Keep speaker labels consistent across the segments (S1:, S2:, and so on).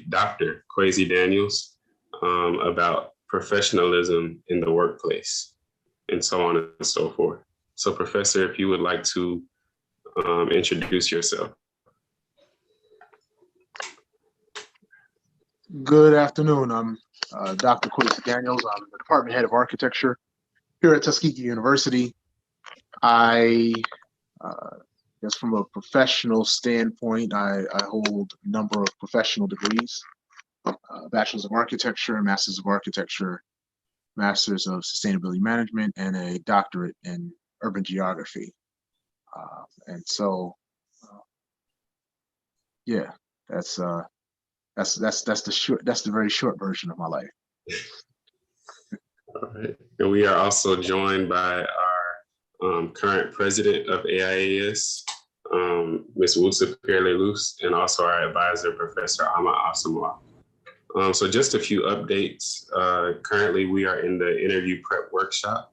S1: Dr. Kwesi Daniels about professionalism in the workplace and so on and so forth. So, Professor, if you would like to introduce yourself.
S2: Good afternoon. I'm Dr. Kwesi Daniels. I'm the Department Head of Architecture here at Tuskegee University. I guess from a professional standpoint, I hold a number of professional degrees, Bachelor's of Architecture, Master's of Architecture, Master's of Sustainability Management, and a doctorate in Urban Geography. And so, yeah, that's the very short version of my life.
S1: All right. And we are also joined by our current president of AIAS, Ms. Wutsa Pierre-Leloup, and also our advisor, Professor Ama Asamoah. So just a few updates. Currently, we are in the interview prep workshop.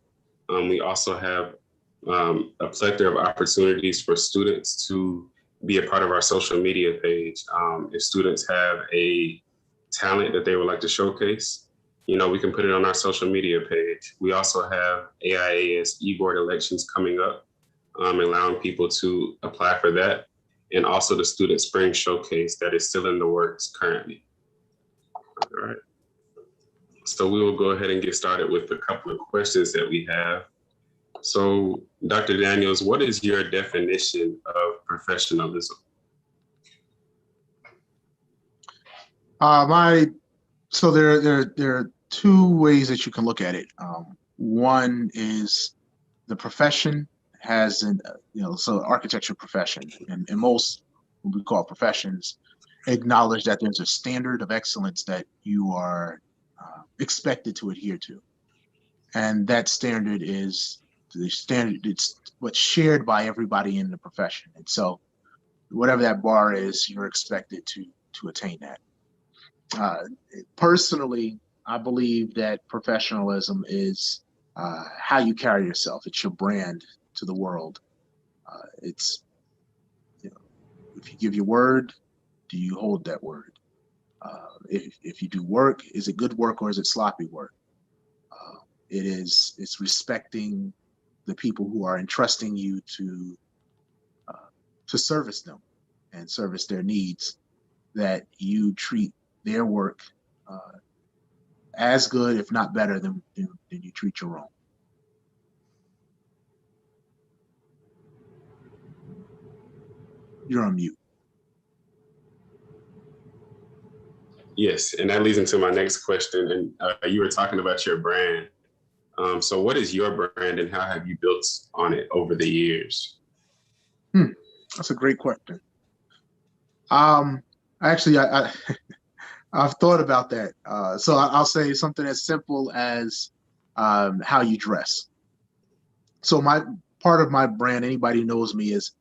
S1: We also have a plethora of opportunities for students to be a part of our social media page. If students have a talent that they would like to showcase, we can put it on our social media page. We also have AIAS e-board elections coming up, allowing people to apply for that, and also the Student Spring Showcase that is still in the works currently. All right. So we will go ahead and get started with a couple of questions that we have. So, Dr. Daniels, what is your definition of professionalism?
S2: So there are two ways that you can look at it. One is the profession has so architecture profession, and most what we call professions acknowledge that there's a standard of excellence that you are expected to adhere to, and that standard is the standard. It's what's shared by everybody in the profession, and so whatever that bar is, you're expected to attain that. Personally, I believe that professionalism is how you carry yourself. It's your brand to the world. It's if you give your word, do you hold that word? If you do work, is it good work or is it sloppy work? It's respecting the people who are entrusting you to service them and service their needs, that you treat their work as good, if not better, than you treat your own. You're on mute.
S1: Yes, and that leads into my next question. And you were talking about your brand. So what is your brand and how have you built on it over the years?
S2: That's a great question. Actually, I've thought about that. So I'll say something as simple as how you dress. So part of my brand, anybody who knows me, is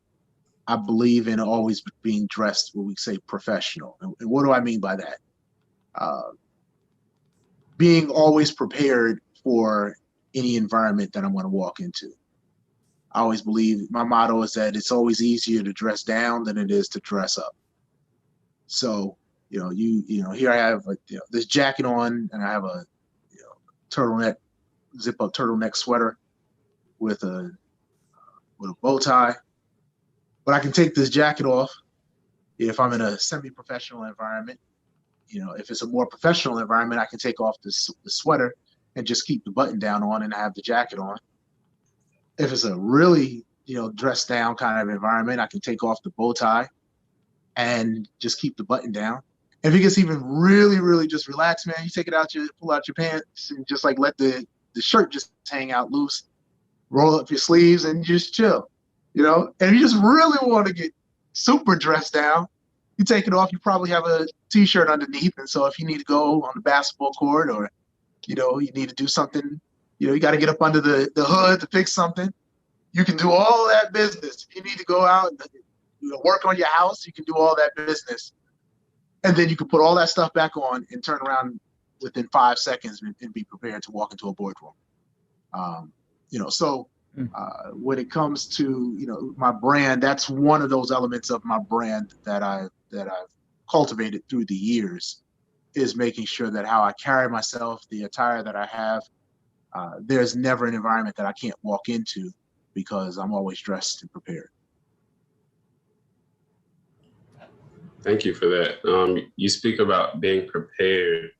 S2: I believe in always being dressed what we say professional. And what do I mean by that? Being always prepared for any environment that I'm going to walk into. I always believe, my motto is that it's always easier to dress down than it is to dress up. So, here I have this jacket on, and I have a turtleneck, zip-up turtleneck sweater with a bow tie. But I can take this jacket off if I'm in a semi-professional environment. If it's a more professional environment, I can take off the sweater and just keep the button down on and have the jacket on. If it's a really, dressed down kind of environment, I can take off the bow tie and just keep the button down. If it gets even really, really just relaxed, man, you pull out your pants and just let the shirt just hang out loose, roll up your sleeves and just chill, And if you just really want to get super dressed down, you take it off. You probably have a t-shirt underneath. And so if you need to go on the basketball court or, you need to do something, you got to get up under the hood to fix something, you can do all that business. If you need to go out and work on your house, you can do all that business. And then you can put all that stuff back on and turn around within 5 seconds and be prepared to walk into a boardroom. When it comes to, my brand, that's one of those elements of my brand that I've cultivated through the years is making sure that how I carry myself, the attire that I have, there's never an environment that I can't walk into because I'm always dressed and prepared.
S1: Thank you for that. You speak about being prepared,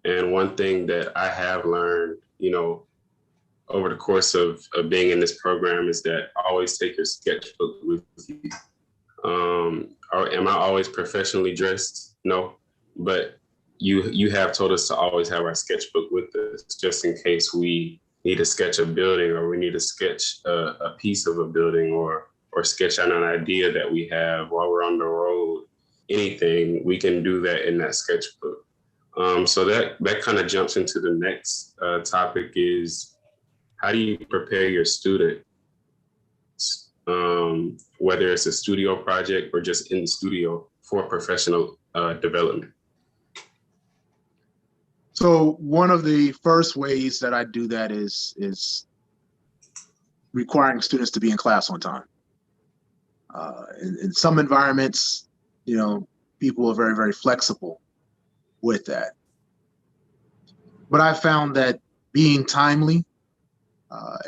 S1: and one thing that I have learned, over the course of being in this program is that always take your sketchbook with you. Or am I always professionally dressed? No, but you have told us to always have our sketchbook with us just in case we need to sketch a building or we need to sketch a piece of a building or sketch on an idea that we have while we're on the road. Anything, we can do that in that sketchbook. So that kind of jumps into the next topic is how do you prepare your students, whether it's a studio project or just in the studio for professional development?
S2: So one of the first ways that I do that is requiring students to be in class on time. In some environments, people are very, very flexible with that. But I found that being timely,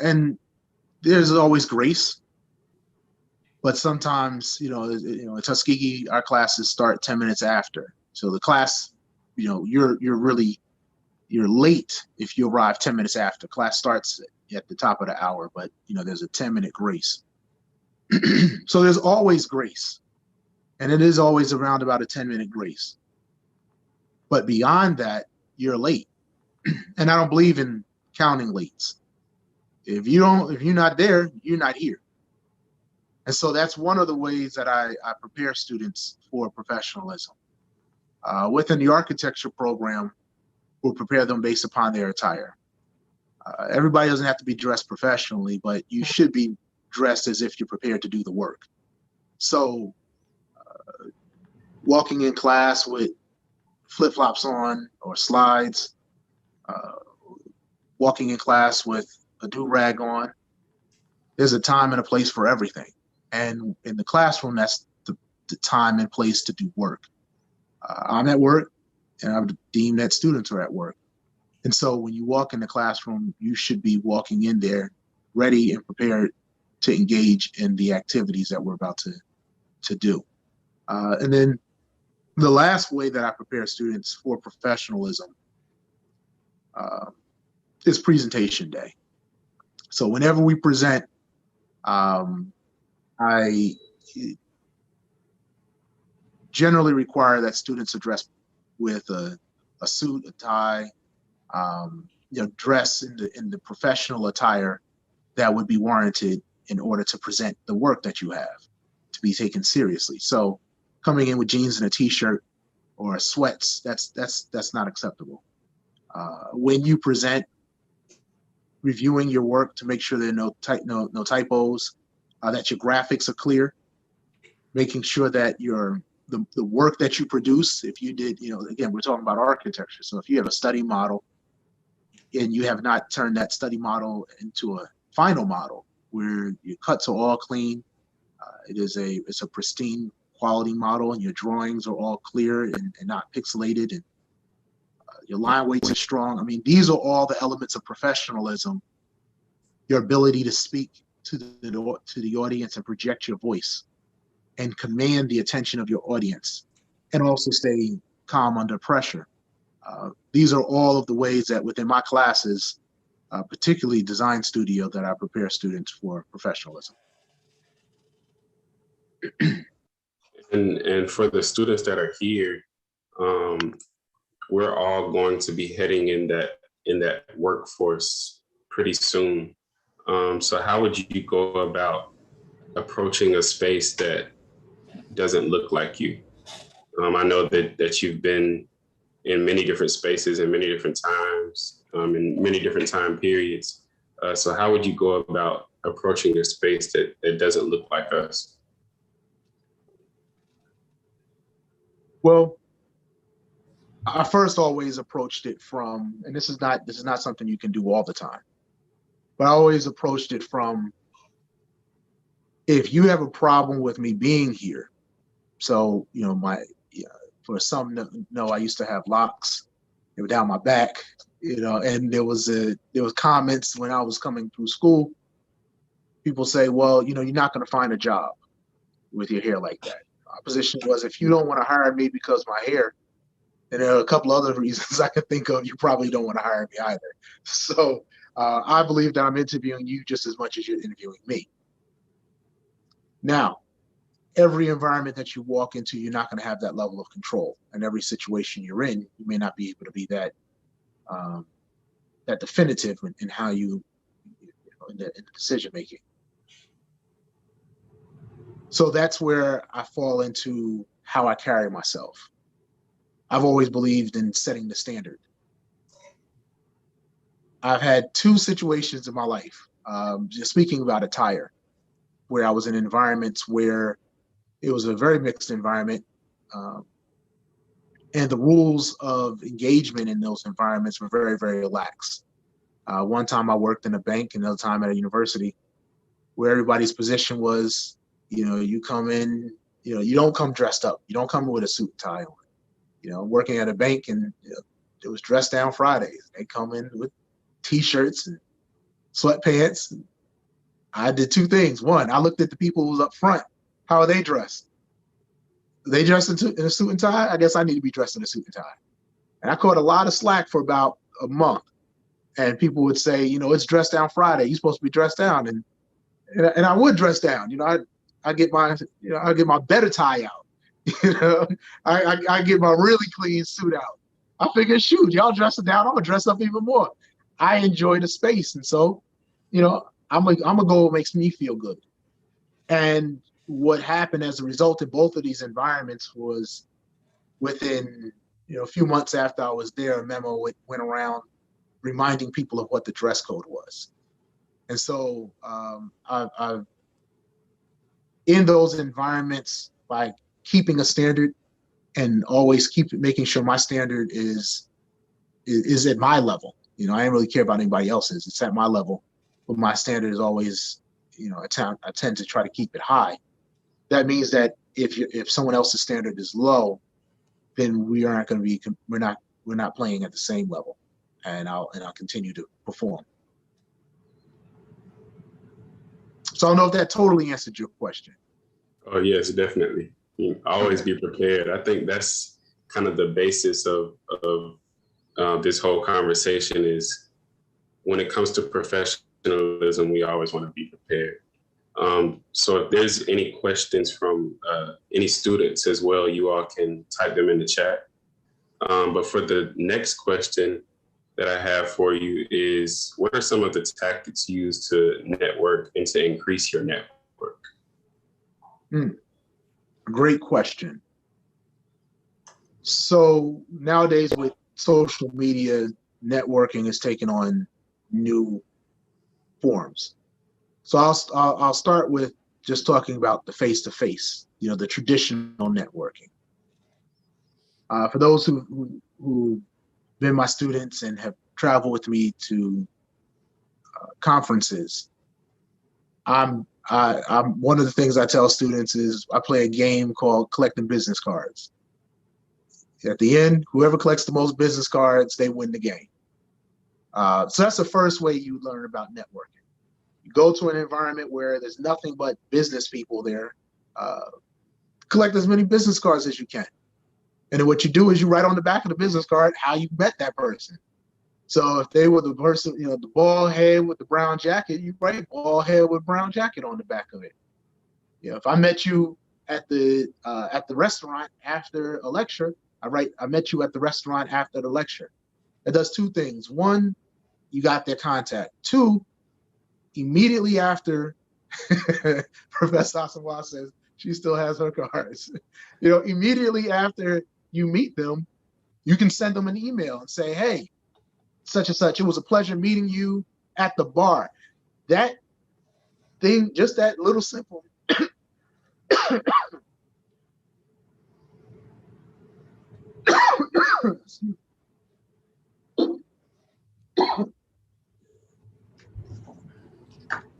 S2: and there's always grace, but sometimes, at Tuskegee, our classes start 10 minutes after. So the class, you're late if you arrive 10 minutes after. Class starts at the top of the hour, but there's a 10-minute grace. So there's always grace, and it is always around about a 10-minute grace. But beyond that, you're late. And I don't believe in counting lates. If you're not there, you're not here. And so that's one of the ways that I prepare students for professionalism. Within the architecture program, we'll prepare them based upon their attire. Everybody doesn't have to be dressed professionally, but you should be dressed as if you're prepared to do the work. So walking in class with flip-flops on or slides, walking in class with a do-rag on, there's a time and a place for everything. And in the classroom, that's the time and place to do work. I'm at work, and I've deemed that students are at work. And so when you walk in the classroom, you should be walking in there ready and prepared to engage in the activities that we're about to do. And then the last way that I prepare students for professionalism is presentation day. So whenever we present, I generally require that students are dressed with a suit, a tie, dress in the professional attire that would be warranted in order to present the work that you have to be taken seriously. So coming in with jeans and a t-shirt or sweats, that's not acceptable. When you present, reviewing your work to make sure there are no typos, that your graphics are clear, making sure that the work that you produce, if you did, again, we're talking about architecture. So if you have a study model and you have not turned that study model into a final model where your cuts are all clean, it's a pristine quality model, and your drawings are all clear and not pixelated, and your line weights are strong. I mean, these are all the elements of professionalism. Your ability to speak to the audience and project your voice and command the attention of your audience, and also stay calm under pressure. These are all of the ways that within my classes, particularly design studio, that I prepare students for professionalism.
S1: And for the students that are here, we're all going to be heading in that workforce pretty soon. So how would you go about approaching a space that doesn't look like you? I know that you've been in many different spaces in many different times, in many different time periods. So how would you go about approaching a space that doesn't look like us?
S2: Well, I first always approached it from, and this is not something you can do all the time, but I always approached it from, if you have a problem with me being here, so for some to know, I used to have locks. They were down my back, and there was comments when I was coming through school. People say, well, you're not going to find a job with your hair like that. My position was, if you don't want to hire me because of my hair, and there are a couple other reasons I could think of, you probably don't want to hire me either. So I believe that I'm interviewing you just as much as you're interviewing me. Now, every environment that you walk into, you're not going to have that level of control. And every situation you're in, you may not be able to be that definitive in how in the decision making. So that's where I fall into how I carry myself. I've always believed in setting the standard. I've had two situations in my life, just speaking about attire, where I was in environments where it was a very mixed environment. And the rules of engagement in those environments were very, very lax. One time I worked in a bank, another time at a university, where everybody's position was, you come in, you don't come dressed up. You don't come with a suit and tie on. Working at a bank, and it was dress down Fridays. They come in with T-shirts and sweatpants. And I did two things. One, I looked at the people who was up front. How are they dressed? Are they dressed in a suit and tie? I guess I need to be dressed in a suit and tie. And I caught a lot of slack for about a month. And people would say, it's dress down Friday. You're supposed to be dressed down. And I would dress down. I get my better tie out. I get my really clean suit out. I figured, shoot, y'all dressing down, I'm gonna dress up even more. I enjoy the space, and so, I'm gonna go what makes me feel good. And what happened as a result in both of these environments was, within a few months after I was there, a memo went around reminding people of what the dress code was. And so I've in those environments, by keeping a standard and always making sure my standard is at my level. I didn't really care about anybody else's. It's at my level, but my standard is always, I tend to try to keep it high. That means that if someone else's standard is low, then we're not playing at the same level, and I'll continue to perform. So I don't know if that totally answered your question.
S1: Oh yes, definitely. Always be prepared. I think that's kind of the basis of this whole conversation is, when it comes to professionalism, we always want to be prepared. So if there's any questions from any students as well, you all can type them in the chat. But for the next question that I have for you is, what are some of the tactics used to network and to increase your network?
S2: Great question. So nowadays, with social media, networking has taken on new forms. So I'll start with just talking about the face-to-face, the traditional networking. For those who've been my students and have traveled with me to conferences, I'm one of the things I tell students is I play a game called collecting business cards. At the end, whoever collects the most business cards, they win the game. So that's the first way you learn about networking. You go to an environment where there's nothing but business people there. Collect as many business cards as you can. And then what you do is you write on the back of the business card how you met that person. So if they were the person, the bald head with the brown jacket, you write bald head with brown jacket on the back of it. If I met you at the restaurant after a lecture, I met you at the restaurant after the lecture. It does two things. One, you got their contact. Two, immediately after, Professor Asamoah says she still has her cards. Immediately after you meet them, you can send them an email and say, hey, such and such, it was a pleasure meeting you at the bar. That thing, just that little simple.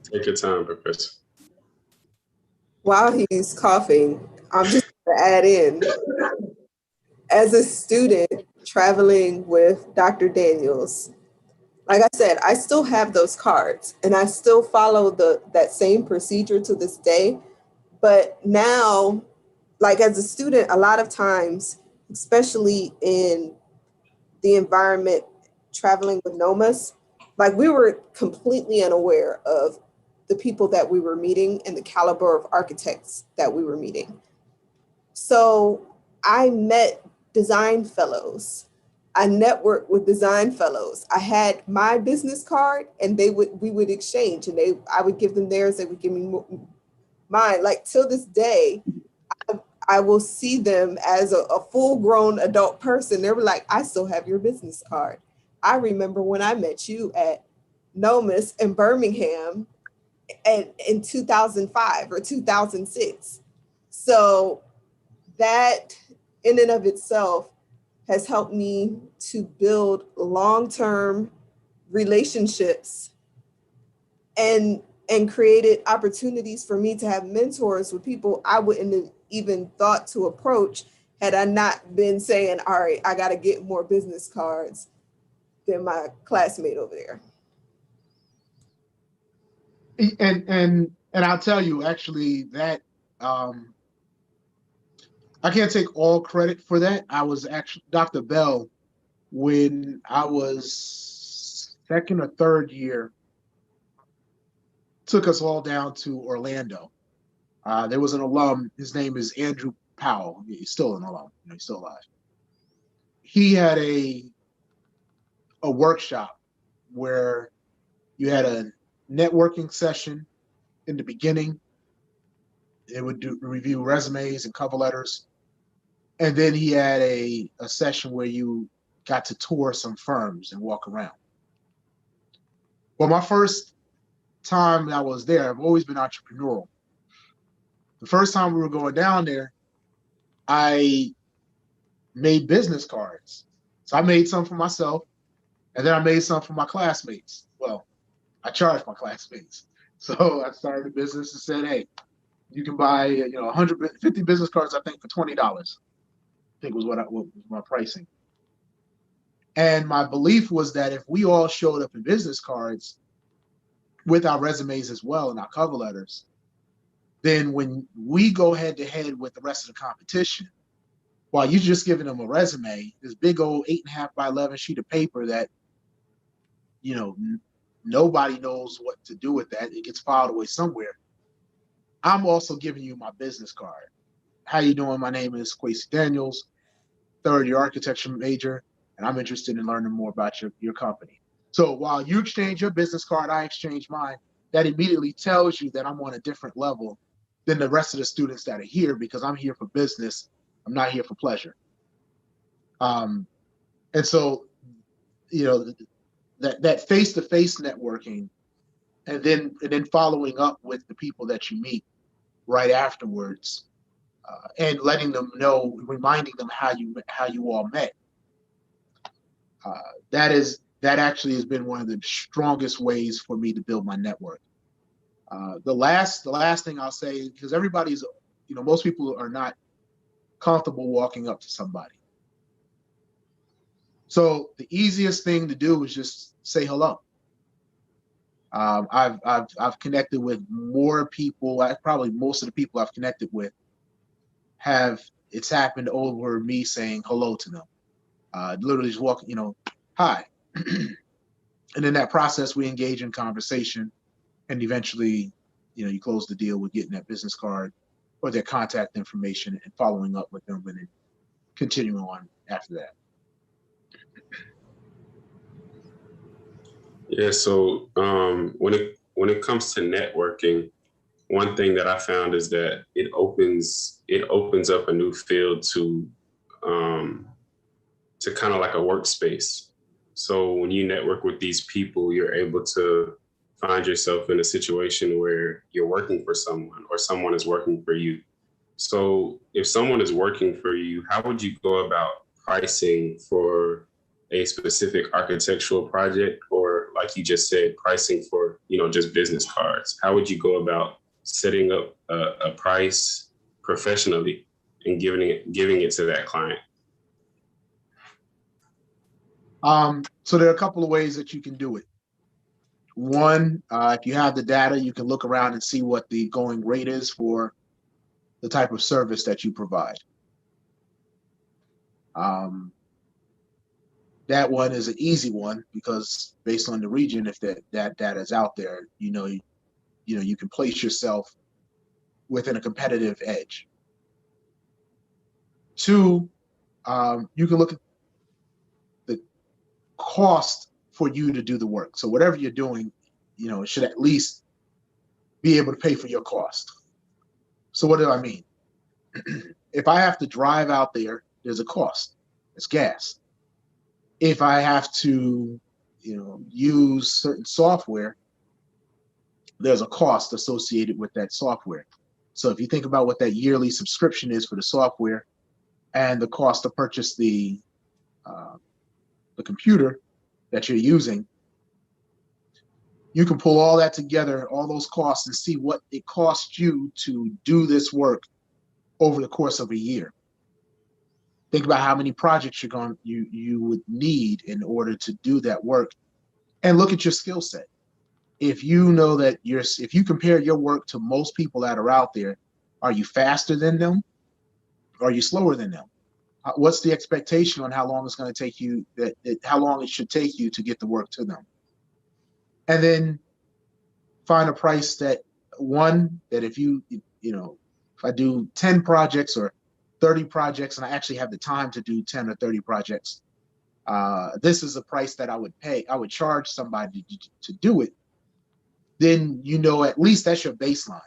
S1: Take your time, Professor.
S3: While he's coughing, I'm just going to add in as a student traveling with Dr. Daniels, like I said, I still have those cards and I still follow that same procedure to this day. But now, like as a student, a lot of times, especially in the environment traveling with NOMAS, like we were completely unaware of the people that we were meeting and the caliber of architects that we were meeting. So I met design fellows. I networked with design fellows. I had my business card and we would exchange and I would give them theirs, they would give me mine. Like till this day, I will see them as a full grown adult person. They were like, I still have your business card. I remember when I met you at Nomis in Birmingham in 2005 or 2006. So that in and of itself has helped me to build long-term relationships and created opportunities for me to have mentors with people I wouldn't have even thought to approach had I not been saying, all right, I got to get more business cards than my classmate over there.
S2: And I'll tell you, actually, that I can't take all credit for that. I was actually Dr. Bell when I was second or third year, took us all down to Orlando. There was an alum, his name is Andrew Powell. He's still an alum, he's still alive. He had a workshop where you had a networking session in the beginning. It would review resumes and cover letters. And then he had a session where you got to tour some firms and walk around. Well, my first time I was there, I've always been entrepreneurial. The first time we were going down there, I made business cards. So I made some for myself, and then I made some for my classmates. Well, I charged my classmates. So I started a business and said, hey, you can buy 150 business cards, I think, for $20. I think was what was my pricing. And my belief was that if we all showed up in business cards with our resumes as well and our cover letters, then when we go head to head with the rest of the competition, while you're just giving them a resume, this big old 8.5 by 11 sheet of paper that, nobody knows what to do with that. It gets filed away somewhere. I'm also giving you my business card. How you doing? My name is Kwesi Daniels, third-year architecture major, and I'm interested in learning more about your company. So while you exchange your business card, I exchange mine. That immediately tells you that I'm on a different level than the rest of the students that are here because I'm here for business. I'm not here for pleasure. And so, that face-to-face networking and then following up with the people that you meet right afterwards and letting them know, reminding them how you all met. That actually has been one of the strongest ways for me to build my network. The last thing I'll say, because everybody's, most people are not comfortable walking up to somebody. So the easiest thing to do is just say hello. I've connected with more people. Probably most of the people I've connected with it's happened over me saying hello to them. Literally just walking, hi. And in that process, we engage in conversation, and eventually, you close the deal with getting that business card or their contact information and following up with them and then continuing on after that.
S1: Yeah, so when it comes to networking, one thing that I found is that it opens up a new field to kind of like a workspace. So when you network with these people, you're able to find yourself in a situation where you're working for someone or someone is working for you. So if someone is working for you, how would you go about pricing for a specific architectural project, or like you just said, pricing for, just business cards? How would you go about setting up a price professionally and giving it to that client?
S2: So there are a couple of ways that you can do it. One, if you have the data, you can look around and see what the going rate is for the type of service that you provide. That one is an easy one because based on the region, if that data is out there, you can place yourself within a competitive edge. Two, you can look at the cost for you to do the work. So whatever you're doing, it should at least be able to pay for your cost. So what do I mean? If I have to drive out there, there's a cost. It's gas. If I have to, use certain software, there's a cost associated with that software. So if you think about what that yearly subscription is for the software and the cost to purchase the computer that you're using, you can pull all that together, all those costs, and see what it costs you to do this work over the course of a year. Think about how many projects you would need in order to do that work, and look at your skill set. If you know that if you compare your work to most people that are out there, are you faster than them? Or are you slower than them? What's the expectation on how long it's going to take you, how long it should take you to get the work to them? And then find a price that if I do 10 projects or 30 projects and I actually have the time to do 10 or 30 projects, this is the price that I would pay. I would charge somebody to do it. Then at least that's your baseline.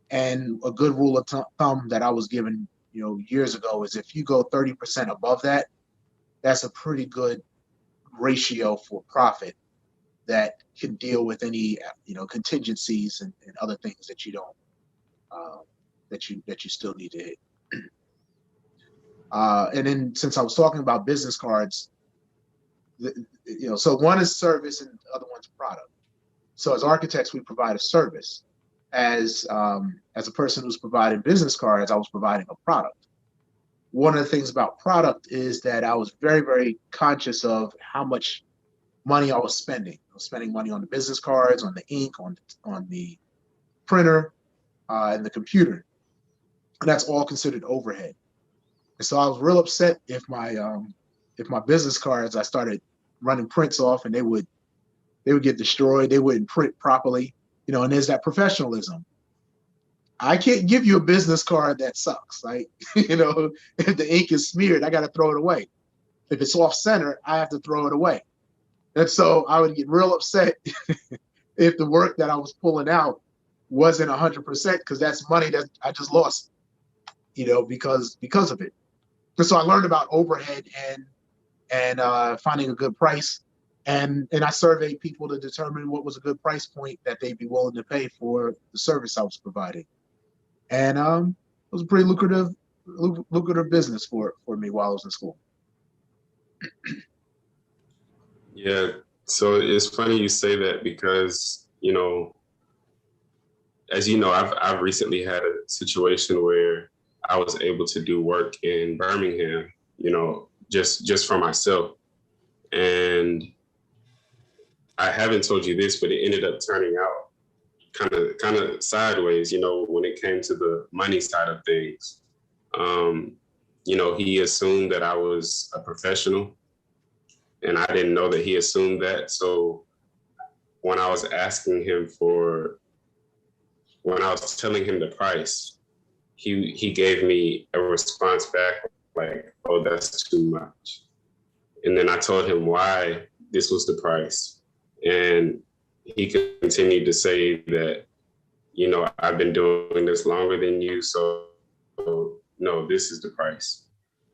S2: And a good rule of thumb that I was given years ago is if you go 30% above that, that's a pretty good ratio for profit that can deal with any contingencies and other things that you don't that you still need to hit. And then since I was talking about business cards, so one is service and the other one's product. So as architects, we provide a service. As a person who's providing business cards, I was providing a product. One of the things about product is that I was very, very conscious of how much money I was spending. I was spending money on the business cards, on the ink, on the printer, and the computer. And that's all considered overhead. And so I was real upset if my business cards, I started running prints off and they would get destroyed. They wouldn't print properly, and there's that professionalism. I can't give you a business card that sucks. Like, if the ink is smeared, I got to throw it away. If it's off center, I have to throw it away. And so I would get real upset if the work that I was pulling out wasn't 100%, because that's money that I just lost, because of it. And so I learned about overhead and finding a good price. And I surveyed people to determine what was a good price point that they'd be willing to pay for the service I was providing. And it was a pretty lucrative business for me while I was in school.
S1: Yeah, so it's funny you say that because, as you know, I've recently had a situation where I was able to do work in Birmingham, just for myself. And I haven't told you this, but it ended up turning out kind of sideways, when it came to the money side of things. He assumed that I was a professional, and I didn't know that he assumed that. So when I was telling him the price, he gave me a response back like, "Oh, that's too much." And then I told him why this was the price. And he continued to say that, I've been doing this longer than you, so no, this is the price.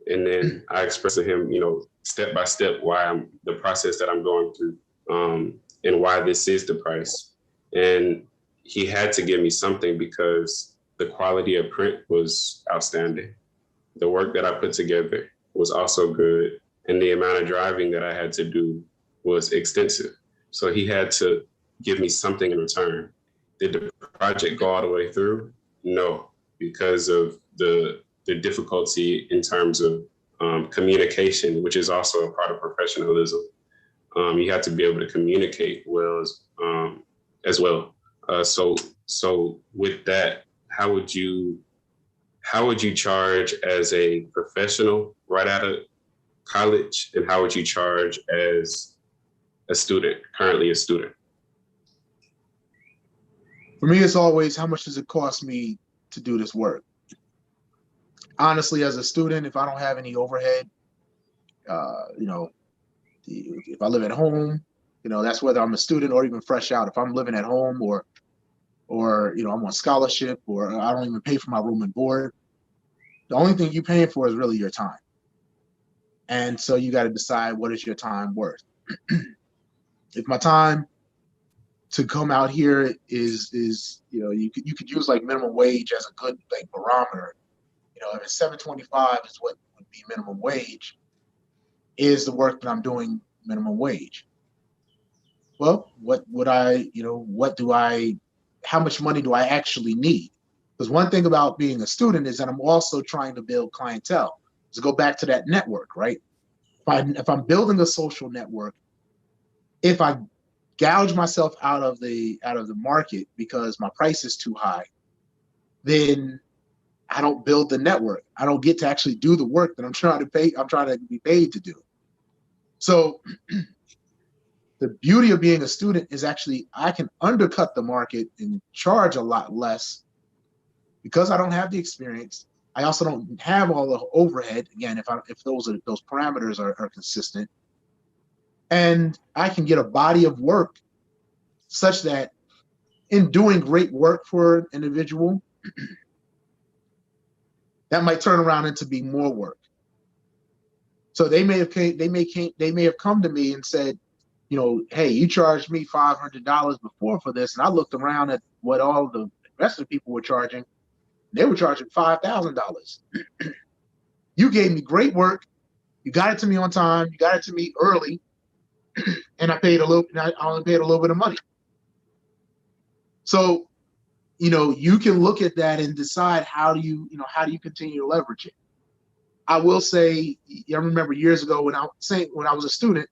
S1: And then I expressed to him, step by step, the process that I'm going through, and why this is the price. And he had to give me something because the quality of print was outstanding. The work that I put together was also good. And the amount of driving that I had to do was extensive. So he had to give me something in return. Did the project go all the way through? No, because of the difficulty in terms of communication, which is also a part of professionalism. You have to be able to communicate well as well. So with that, how would you charge as a professional right out of college, and how would you charge as a student, currently a student?
S2: For me, it's always, how much does it cost me to do this work? Honestly, as a student, if I don't have any overhead, if I live at home, that's whether I'm a student or even fresh out. If I'm living at home or I'm on scholarship, or I don't even pay for my room and board, the only thing you're paying for is really your time. And so you got to decide, what is your time worth? If my time to come out here is you could use like minimum wage as a good like barometer. If it's $7.25 is what would be minimum wage, is the work that I'm doing minimum wage? Well, how much money do I actually need? Because one thing about being a student is that I'm also trying to build clientele. To go back to that network, right? If I'm building a social network, if I gouge myself out of the market because my price is too high, then I don't build the network. I don't get to actually do the work that I'm trying to be paid to do. So the beauty of being a student is actually I can undercut the market and charge a lot less because I don't have the experience. I also don't have all the overhead. Again, if those parameters are consistent, and I can get a body of work such that in doing great work for an individual, that might turn around into be more work. So they may have come to me and said, hey, you charged me $500 before for this, and I looked around at what all the rest of the people were charging. They were charging $5,000. You gave me great work. You got it to me on time. You got it to me early, and I only paid a little bit of money. So, you can look at that and decide how do you continue to leverage it. I will say, I remember years ago when I was a student,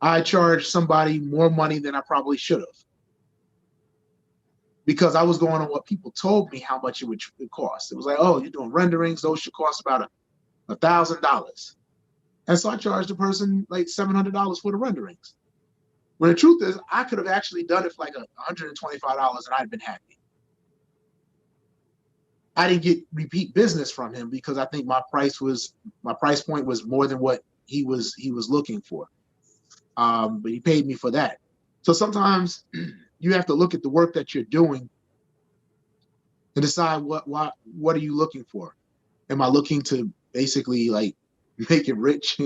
S2: I charged somebody more money than I probably should have, because I was going on what people told me how much it would cost. It was like, oh, you're doing renderings, those should cost about $1,000. And so I charged the person like $700 for the renderings. When the truth is, I could have actually done it for like $125 and I'd been happy. I didn't get repeat business from him because I think my price point was more than what he was looking for. But he paid me for that. So sometimes you have to look at the work that you're doing and decide what are you looking for? Am I looking to basically like make it rich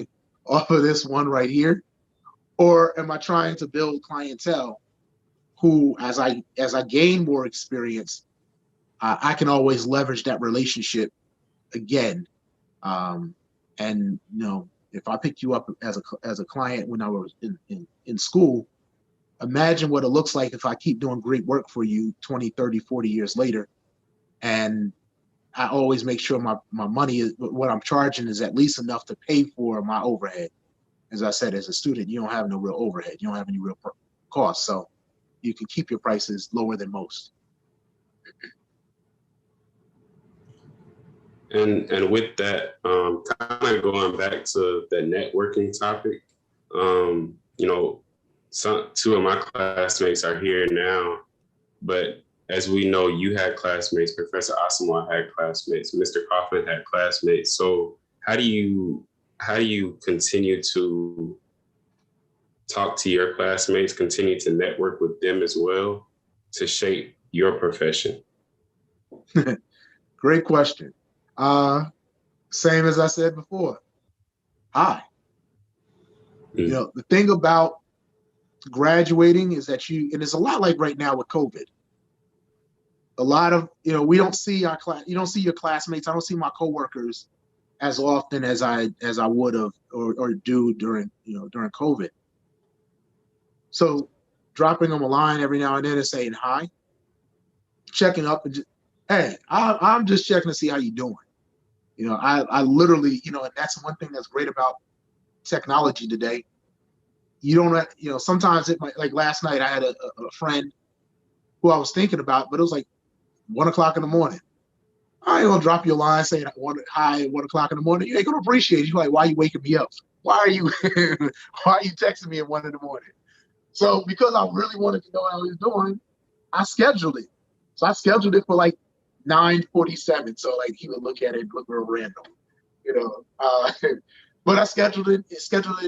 S2: off of this one right here? Or am I trying to build clientele who, as I gain more experience, I can always leverage that relationship again. And if I picked you up as a client when I was in school, imagine what it looks like if I keep doing great work for you 20, 30, 40 years later. And I always make sure my money is, what I'm charging is at least enough to pay for my overhead. As I said, as a student, you don't have no real overhead. You don't have any real costs. So you can keep your prices lower than most.
S1: And with that, kind of going back to the networking topic, two of my classmates are here now, but as we know, you had classmates, Professor Asamoah had classmates, Mr. Kaufman had classmates. So how do you continue to talk to your classmates, continue to network with them as well to shape your profession?
S2: Great question. Same as I said before. Hi. The thing about graduating is that and it's a lot like right now with COVID. A lot of, we don't see you don't see your classmates. I don't see my coworkers as often as I would have or do during COVID. So dropping them a line every now and then and saying hi, checking up and just, hey, I'm just checking to see how you're doing. I literally, and that's one thing that's great about technology today. You don't, sometimes it might, like last night, I had a friend who I was thinking about, but it was like 1 o'clock in the morning. I ain't gonna drop you a line saying hi at 1 o'clock in the morning. You ain't gonna appreciate it. You're like, why are you waking me up? Why are you why are you texting me at 1 in the morning? So because I really wanted to know how he was doing, I scheduled it. So I scheduled it for like 9:47. So like he would look at it, look real random, you know. But I scheduled it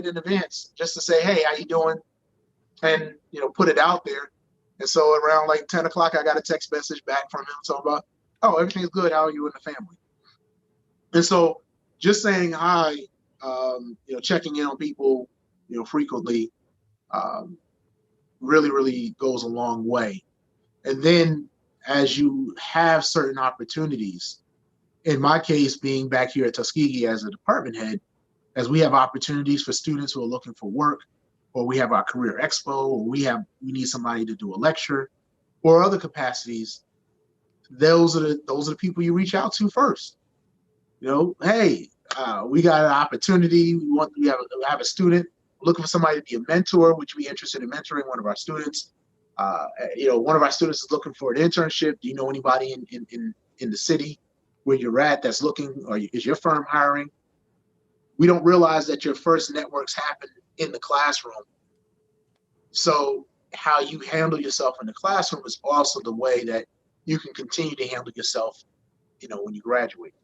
S2: in advance just to say, hey, how you doing? And put it out there. And so around like 10 o'clock, I got a text message back from him talking about, oh, everything's good. How are you and the family? And so just saying hi, checking in on people, frequently, really, really goes a long way. And then as you have certain opportunities, in my case, being back here at Tuskegee as a department head, as we have opportunities for students who are looking for work, or we have our career expo, or we need somebody to do a lecture, or other capacities, those are the people you reach out to first. Hey, we got an opportunity. We have a student looking for somebody to be a mentor. Would you be interested in mentoring one of our students? One of our students is looking for an internship. Do you know anybody in the city where you're at that's looking, or is your firm hiring? We don't realize that your first networks happen in the classroom. So how you handle yourself in the classroom is also the way that you can continue to handle yourself, when you graduate.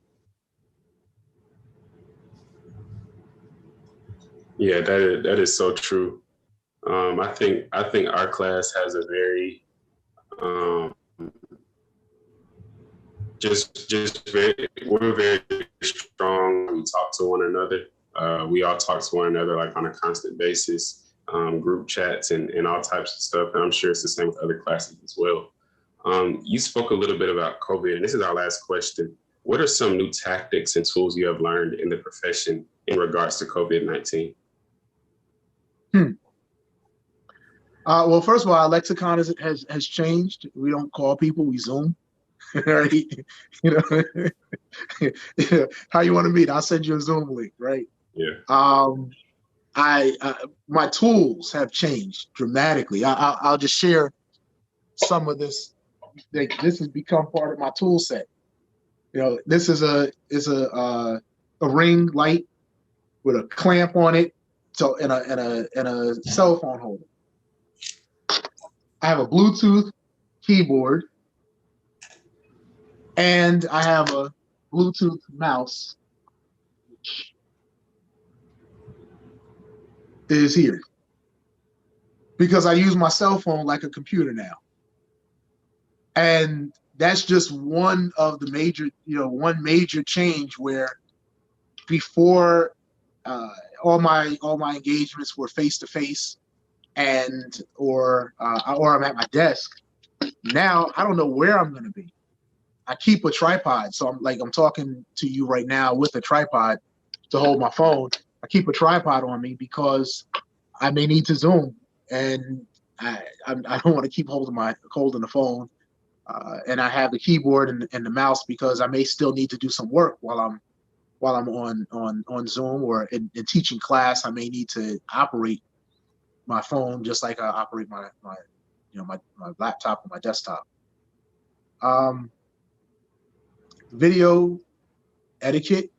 S1: Yeah, that is so true. I think our class has a very we're very strong. We talk to one another. We all talk to one another like on a constant basis, group chats and all types of stuff. And I'm sure it's the same with other classes as well. You spoke a little bit about COVID, and this is our last question. What are some new tactics and tools you have learned in the profession in regards to COVID-19?
S2: Well, first of all, our lexicon has changed. We don't call people, we Zoom. Right? How you want to meet? I'll send you a Zoom link, right?
S1: Yeah.
S2: My tools have changed dramatically. I'll just share some of this. This has become part of my tool set. This is a ring light with a clamp on it, so and a cell phone holder. I have a Bluetooth keyboard, and I have a Bluetooth mouse, which is here, because I use my cell phone like a computer now. And that's just one of the one major change, where before all my engagements were face to face, or I'm at my desk. Now I don't know where I'm going to be. I keep a tripod, so I'm talking to you right now with a tripod to hold my phone. I keep a tripod on me because I may need to Zoom, and I don't want to keep holding the phone. And I have the keyboard and the mouse because I may still need to do some work while I'm on Zoom, or in teaching class. I may need to operate my phone just like I operate my laptop or my desktop. Video etiquette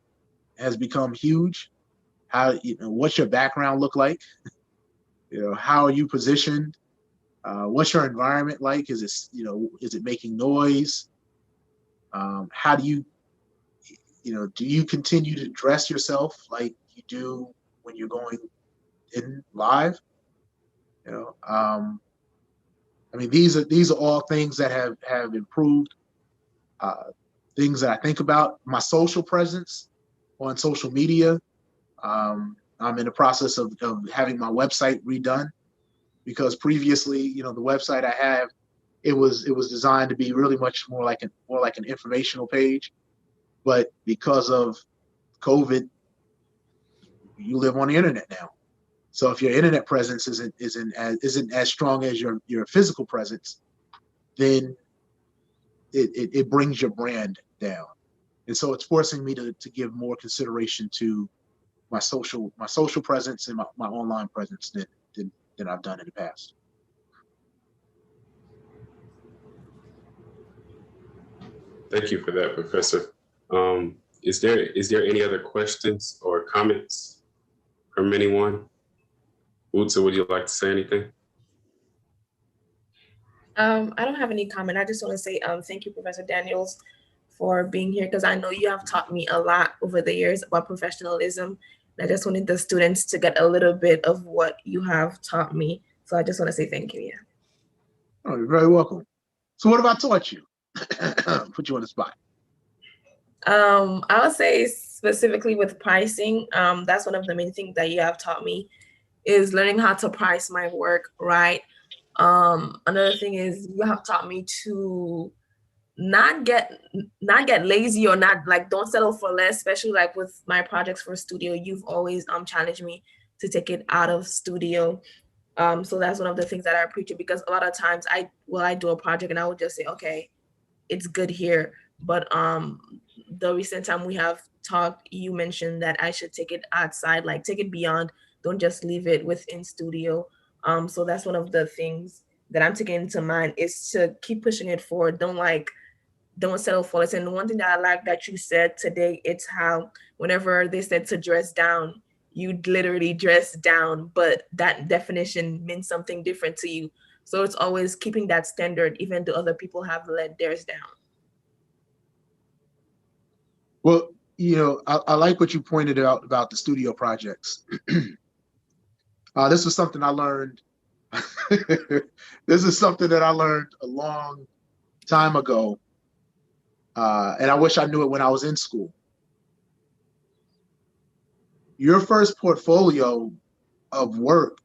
S2: has become huge. What's your background look like? How are you positioned? What's your environment like? Is it making noise? How do you do you continue to dress yourself like you do when you're going in live? These are all things that have improved. Things that I think about. My social presence on social media. I'm in the process of having my website redone, because previously, the website I have, it was designed to be really much more like an informational page. But because of COVID, you live on the internet now. So if your internet presence isn't as strong as your physical presence, then it brings your brand down. And so it's forcing me to give more consideration to my social presence and my online presence than I've done in the past.
S1: Thank you for that, Professor. Is there any other questions or comments from anyone? Utsa, would you like to say anything?
S4: I don't have any comment. I just want to say thank you, Professor Daniels, for being here, because I know you have taught me a lot over the years about professionalism. I just wanted the students to get a little bit of what you have taught me. So I just want to say thank you. Yeah.
S2: Oh, you're very welcome. So what have I taught you? Put you on the spot.
S4: I would say specifically with pricing, that's one of the main things that you have taught me is learning how to price my work, right? Another thing is you have taught me to not get lazy, or not like don't settle for less, especially like with my projects for studio. You've always challenged me to take it out of studio. So that's one of the things that I appreciate, because a lot of times I do a project and I would just say, okay, it's good here. But the recent time we have talked, you mentioned that I should take it outside, like take it beyond, don't just leave it within studio. So that's one of the things that I'm taking into mind, is to keep pushing it forward. Don't settle for less. And one thing that I like that you said today, it's how whenever they said to dress down, you literally dress down, but that definition means something different to you. So it's always keeping that standard, even though other people have let theirs down.
S2: Well, you know, I like what you pointed out about the studio projects. This was something I learned. This is something that I learned a long time ago. And I wish I knew it when I was in school. Your first portfolio of work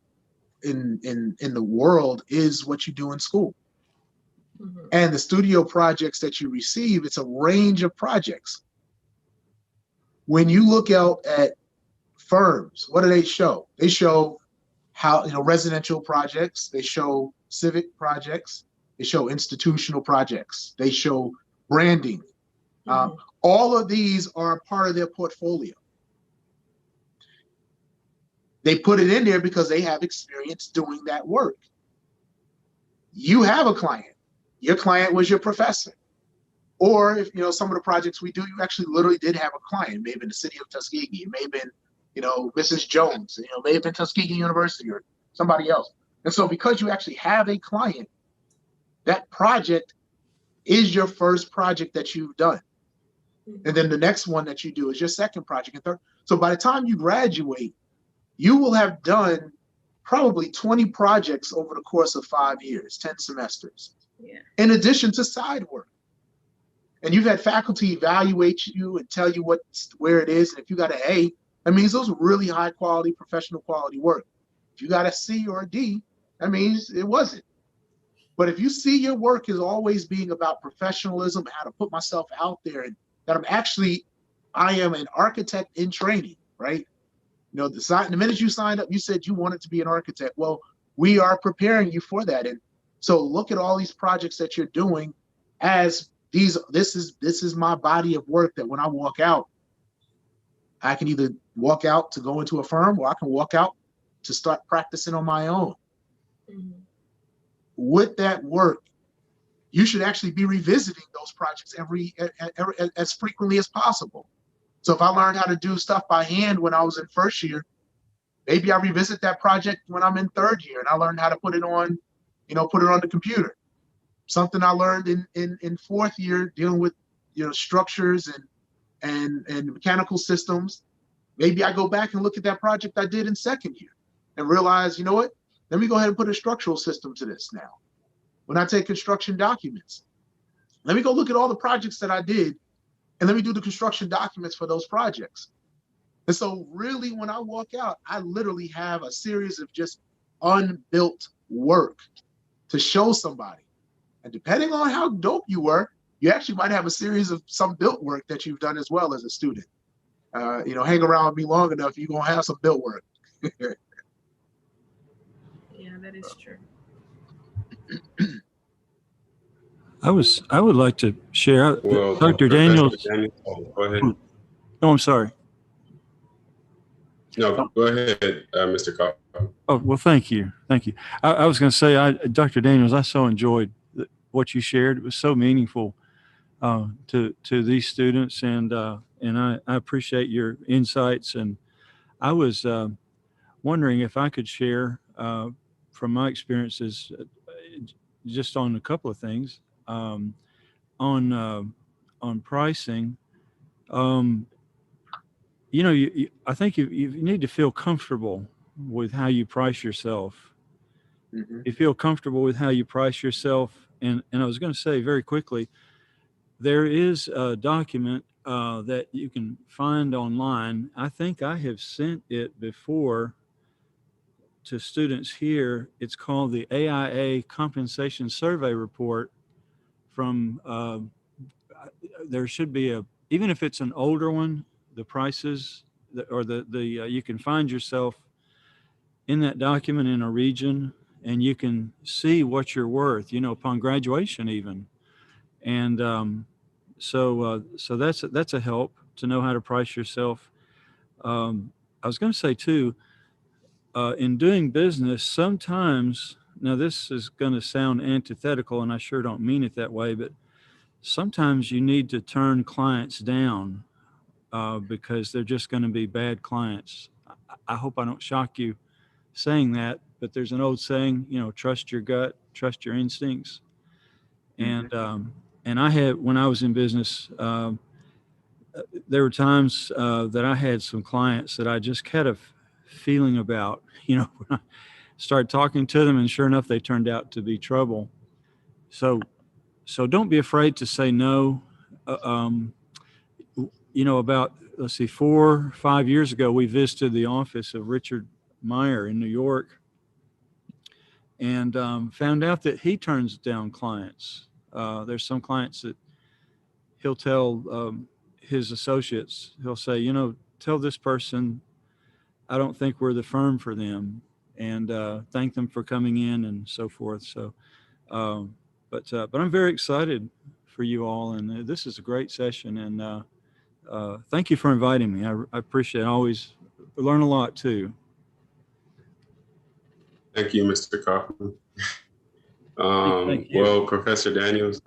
S2: in the world is what you do in school. Mm-hmm. And the studio projects that you receive, it's a range of projects. When you look out at firms, what do they show? They show how, you know, residential projects, they show civic projects, they show institutional projects, they show branding. Mm-hmm. All of these are part of their portfolio. They put it in there because they have experience doing that work. You have a client. Your client was your professor. Or if, you know, some of the projects we do, you actually literally did have a client, maybe in the city of Tuskegee. It may have been, you know, Mrs. Jones, you know, may have been Tuskegee University or somebody else. And so because you actually have a client, that project is your first project that you've done. And then the next one that you do is your second project and third. So by the time you graduate, you will have done probably 20 projects over the course of 5 years, 10 semesters, in addition to side work. And you've had faculty evaluate you and tell you where it is. And if you got an A, that means those are really high quality, professional quality work. If you got a C or a D, that means it wasn't. But if you see your work as always being about professionalism, how to put myself out there, and that I am an architect in training, right? You know, the minute you signed up, you said you wanted to be an architect. Well, we are preparing you for that. And so look at all these projects that you're doing as this is my body of work, that when I walk out, I can either walk out to go into a firm, or I can walk out to start practicing on my own. Mm-hmm. With that work, you should actually be revisiting those projects as frequently as possible. So if I learned how to do stuff by hand when I was in first year, maybe I revisit that project when I'm in third year and I learned how to put it on the computer. Something I learned in fourth year dealing with, you know, structures and mechanical systems. Maybe I go back and look at that project I did in second year and realize, you know what, let me go ahead and put a structural system to this now. When I take construction documents, let me go look at all the projects that I did and let me do the construction documents for those projects. And so really, when I walk out, I literally have a series of just unbuilt work to show somebody. And depending on how dope you were, you actually might have a series of some built work that you've done as well as a student. You know, hang around with me long enough, you're going to have some built work.
S4: Yeah, that is true.
S5: I would like to share.
S1: Well,
S5: Dr.
S1: Professor
S5: Daniels.
S1: Daniels, go ahead.
S5: Oh, I'm sorry.
S1: No, go ahead, Mr. Kaufman.
S5: Oh, well, thank you. Thank you. I was going to say, Dr. Daniels, I so enjoyed what you shared. It was so meaningful to these students, and I appreciate your insights. And I was wondering if I could share from my experiences just on a couple of things on on pricing. Um, I think you need to feel comfortable with how you price yourself.
S2: Mm-hmm.
S5: You feel comfortable with how you price yourself. And I was going to say very quickly, there is a document that you can find online. I think I have sent it before to students here. It's called the AIA Compensation Survey Report from, there should be even if it's an older one, the prices or you can find yourself in that document in a region, and you can see what you're worth, upon graduation even. And so that's a help to know how to price yourself. I was going to say too, in doing business, sometimes, now this is going to sound antithetical, and I sure don't mean it that way, but sometimes you need to turn clients down because they're just going to be bad clients. I hope I don't shock you saying that, but there's an old saying, trust your gut, trust your instincts. And I had, when I was in business, there were times that I had some clients that I just had a feeling about, when I started talking to them, and sure enough, they turned out to be trouble. So don't be afraid to say no. About, let's see, 4 or 5 years ago, we visited the office of Richard Meyer in New York, and found out that he turns down clients. There's some clients that he'll tell his associates, he'll say, tell this person I don't think we're the firm for them, and thank them for coming in and so forth. So, but I'm very excited for you all, and this is a great session, and thank you for inviting me. I appreciate it. I always learn a lot too.
S1: Thank you, Mr. Kaufman.
S5: Thank you.
S1: Well, Professor Daniels,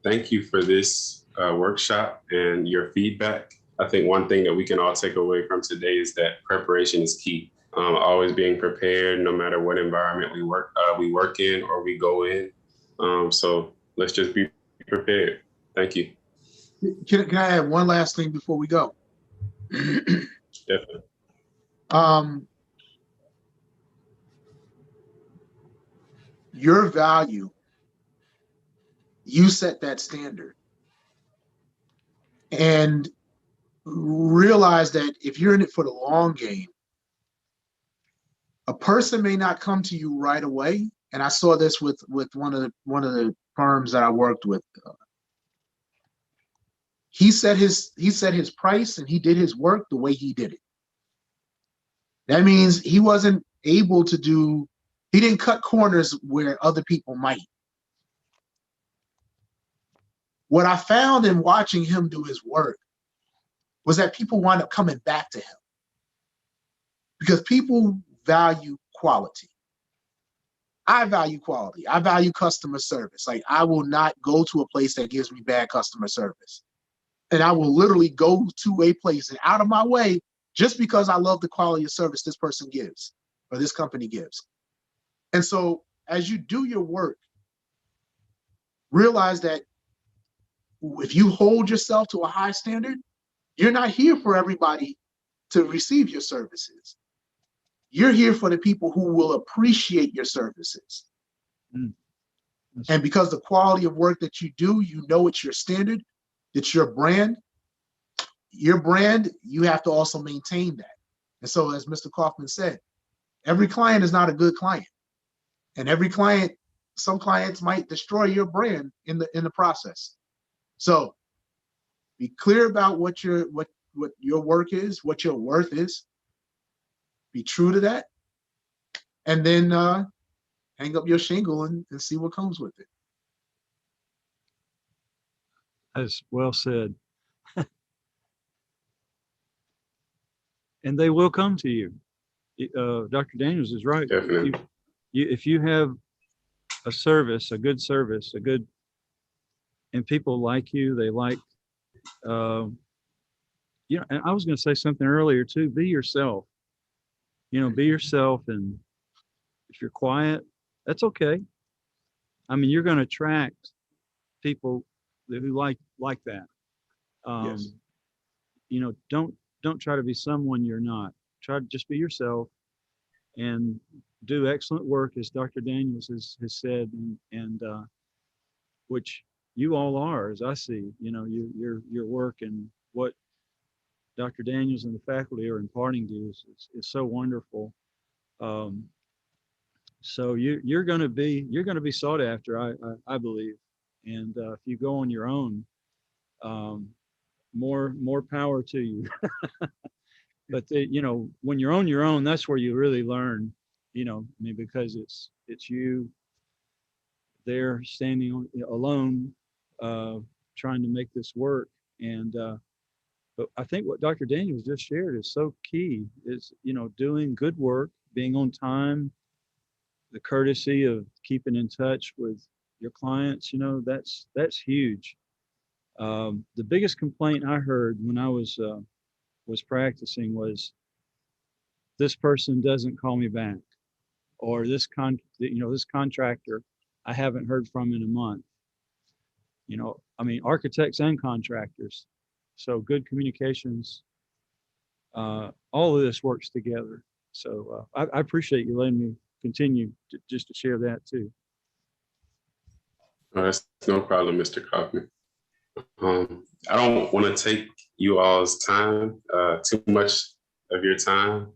S1: thank you for this workshop and your feedback. I think one thing that we can all take away from today is that preparation is key. Always being prepared, no matter what environment we work in or we go in. So let's just be prepared. Thank you.
S2: Can I add one last thing before we go?
S1: Definitely.
S2: Your value, you set that standard. And realize that if you're in it for the long game, a person may not come to you right away. And I saw this with one of the firms that I worked with. He set his price, and he did his work the way he did it. That means he wasn't able to he didn't cut corners where other people might. What I found in watching him do his work was that people wind up coming back to him, because people value quality. I value quality. I value customer service. Like, I will not go to a place that gives me bad customer service. And I will literally go to a place and out of my way just because I love the quality of service this person gives or this company gives. And so as you do your work, realize that if you hold yourself to a high standard, you're not here for everybody to receive your services. You're here for the people who will appreciate your services.
S5: Mm.
S2: And because the quality of work that you do, it's your standard, it's your brand. Your brand, you have to also maintain that. And so, as Mr. Kaufman said, every client is not a good client. And some clients might destroy your brand in the process. So be clear about what your work is, what your worth is. Be true to that. And then hang up your shingle and see what comes with it.
S5: That's well said. And they will come to you. Dr. Daniels is right.
S1: Definitely.
S5: If you have a service, a good service, and people like you, they like, and I was going to say something earlier too, be yourself, be yourself. And if you're quiet, that's okay. I mean, you're going to attract people who like that.
S1: Yes.
S5: Don't try to be someone you're not. Try to just be yourself and do excellent work, as Dr. Daniels has said, and which you all are, as I see, your work and what Dr. Daniels and the faculty are imparting to you is so wonderful. So you're going to be sought after, I believe, and if you go on your own, more power to you. But when you're on your own, that's where you really learn. I mean, because it's you there standing alone, trying to make this work. And but I think what Dr. Daniels just shared is so key. Is doing good work, being on time, the courtesy of keeping in touch with your clients. That's huge. The biggest complaint I heard when I was practicing was, this person doesn't call me back, or this contractor I haven't heard from in a month. I mean, architects and contractors. So good communications, all of this works together. So I appreciate you letting me continue just to share that too.
S1: That's no problem, Mr. Kaufman. I don't want to take you all's time, too much of your time.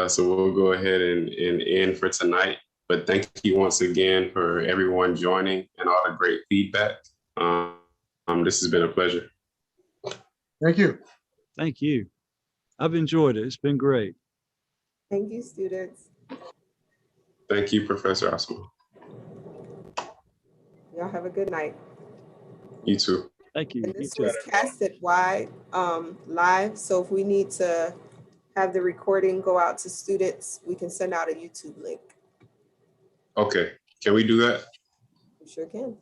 S1: So we'll go ahead and end for tonight. But thank you once again for everyone joining and all the great feedback. This has been a pleasure.
S2: Thank you.
S5: Thank you. I've enjoyed it. It's been great.
S3: Thank you, students.
S1: Thank you, Professor Osman.
S3: Y'all have a good night.
S1: You too.
S5: Thank you.
S3: And this
S5: You too.
S3: was casted wide, live. So if we need to have the recording go out to students, we can send out a YouTube link.
S1: Okay. Can we do that?
S3: We sure can.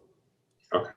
S1: Okay.